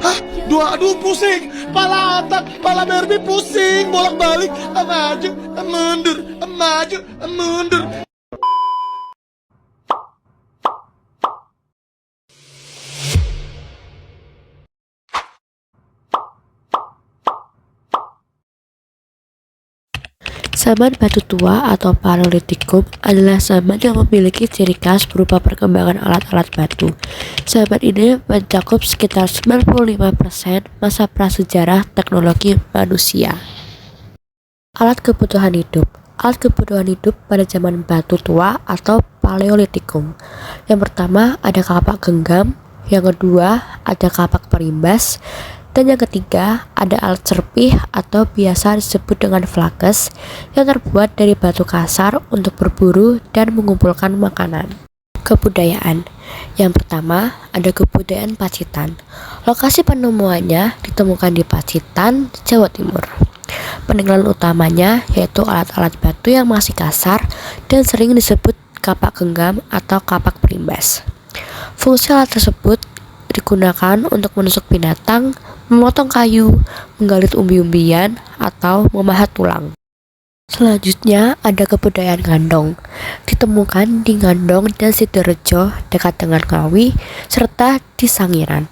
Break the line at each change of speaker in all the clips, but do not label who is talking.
Hah? Aduh pusing. Pala otak, pala Barbie pusing. Bolak-balik. Maju, mundur. Maju, mundur.
Zaman batu tua atau Paleolitikum adalah zaman yang memiliki ciri khas berupa perkembangan alat-alat batu. Zaman ini mencakup sekitar 95% masa prasejarah teknologi manusia. Alat kebutuhan hidup. Alat kebutuhan hidup pada zaman batu tua atau Paleolitikum. Yang pertama ada kapak genggam, yang kedua ada kapak perimbas, dan yang ketiga ada alat serpih atau biasa disebut dengan flakes yang terbuat dari batu kasar untuk berburu dan mengumpulkan makanan. Kebudayaan. Yang pertama ada kebudayaan Pacitan. Lokasi penemuannya ditemukan di Pacitan, Jawa Timur. Peninggalan utamanya yaitu alat-alat batu yang masih kasar dan sering disebut kapak genggam atau kapak perimbas. Fungsi alat tersebut digunakan untuk menusuk binatang, memotong kayu, menggali umbi-umbian, atau memahat tulang. Selanjutnya ada kebudayaan Ngandong. Ditemukan di Ngandong dan Sidorejo dekat dengan Ngawi, serta di Sangiran.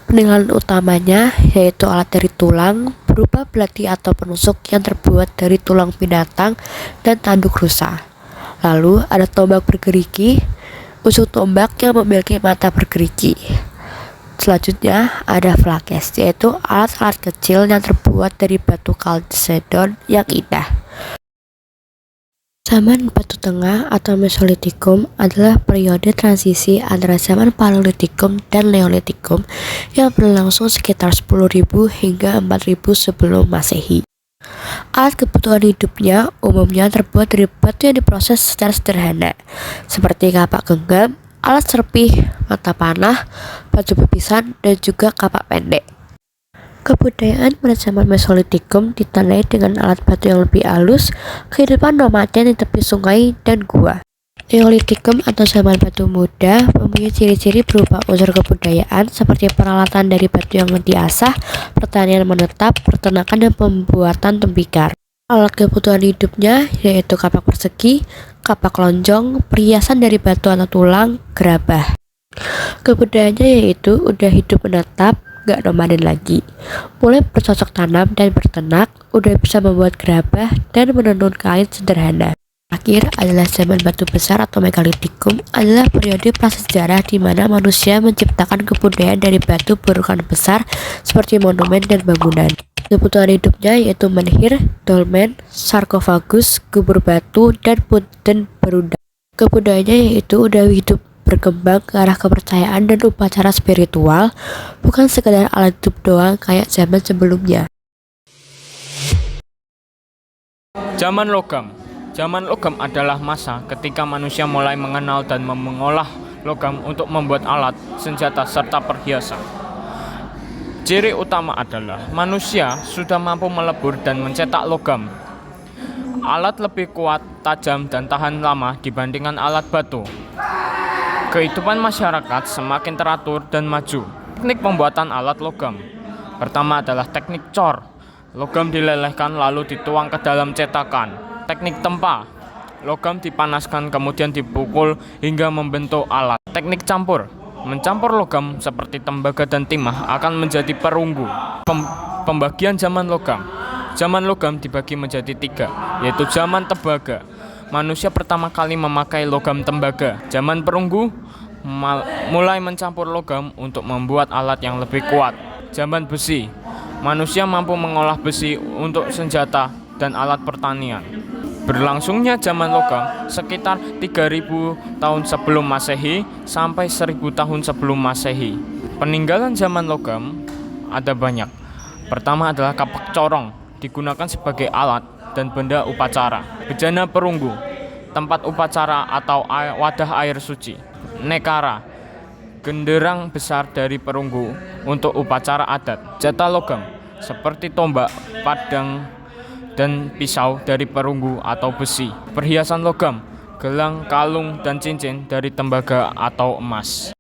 Peninggalan utamanya yaitu alat dari tulang berupa belati atau penusuk yang terbuat dari tulang binatang dan tanduk rusa. Lalu ada tombak bergerigi, ujung tombak yang memiliki mata bergerigi. Selanjutnya ada flakes, yaitu alat-alat kecil yang terbuat dari batu kalsedon yang indah. Zaman Batu Tengah atau Mesolitikum adalah periode transisi antara zaman Paleolitikum dan Neolitikum yang berlangsung sekitar 10.000 hingga 4.000 sebelum Masehi. Alat kebutuhan hidupnya umumnya terbuat dari batu yang diproses secara sederhana, seperti kapak genggam, alat serpih, mata panah, batu pepisan, dan juga kapak pendek. Kebudayaan pada zaman Mesolitikum ditandai dengan alat batu yang lebih halus, kehidupan nomaden di tepi sungai, dan gua. Neolitikum atau zaman batu muda mempunyai ciri-ciri berupa unsur kebudayaan seperti peralatan dari batu yang diasah, pertanian menetap, peternakan, dan pembuatan tembikar. Alat kebutuhan hidupnya yaitu kapak persegi, kapak lonjong, perhiasan dari batu atau tulang, gerabah. Kebudayaannya yaitu udah hidup menetap, gak nomaden lagi. Mulai bercocok tanam dan berternak, udah bisa membuat gerabah dan menenun kain sederhana. Terakhir adalah zaman batu besar atau Megalitikum, adalah periode prasejarah di mana manusia menciptakan kebudayaan dari batu berukuran besar seperti monumen dan bangunan. Kebutuhan hidupnya yaitu menhir, dolmen, sarkofagus, kubur batu, dan punten berundang. Kebudayaannya yaitu udah hidup berkembang ke arah kepercayaan dan upacara spiritual, bukan sekedar alat hidup doang kayak zaman sebelumnya.
Zaman logam. Zaman logam adalah masa ketika manusia mulai mengenal dan mengolah logam untuk membuat alat, senjata, serta perhiasan. Ciri utama adalah manusia sudah mampu melebur dan mencetak logam. Alat lebih kuat, tajam, dan tahan lama dibandingkan alat batu. Kehidupan masyarakat semakin teratur dan maju. Teknik pembuatan alat logam. Pertama adalah teknik cor. Logam dilelehkan lalu dituang ke dalam cetakan. Teknik tempa. Logam dipanaskan kemudian dipukul hingga membentuk alat. Teknik campur. Mencampur logam seperti tembaga dan timah akan menjadi perunggu. Pembagian zaman logam. Zaman logam dibagi menjadi 3, yaitu zaman tembaga. Manusia pertama kali memakai logam tembaga. Zaman perunggu mulai mencampur logam untuk membuat alat yang lebih kuat. Zaman besi. Manusia mampu mengolah besi untuk senjata dan alat pertanian. Berlangsungnya zaman logam sekitar 3.000 tahun sebelum Masehi sampai 1.000 tahun sebelum Masehi. Peninggalan zaman logam ada banyak. Pertama adalah kapak corong, digunakan sebagai alat dan benda upacara. Bejana perunggu, tempat upacara atau wadah air suci. Nekara, genderang besar dari perunggu untuk upacara adat. Jata logam, seperti tombak, padang, dan pisau dari perunggu atau besi. Perhiasan logam, gelang, kalung, dan cincin dari tembaga atau emas.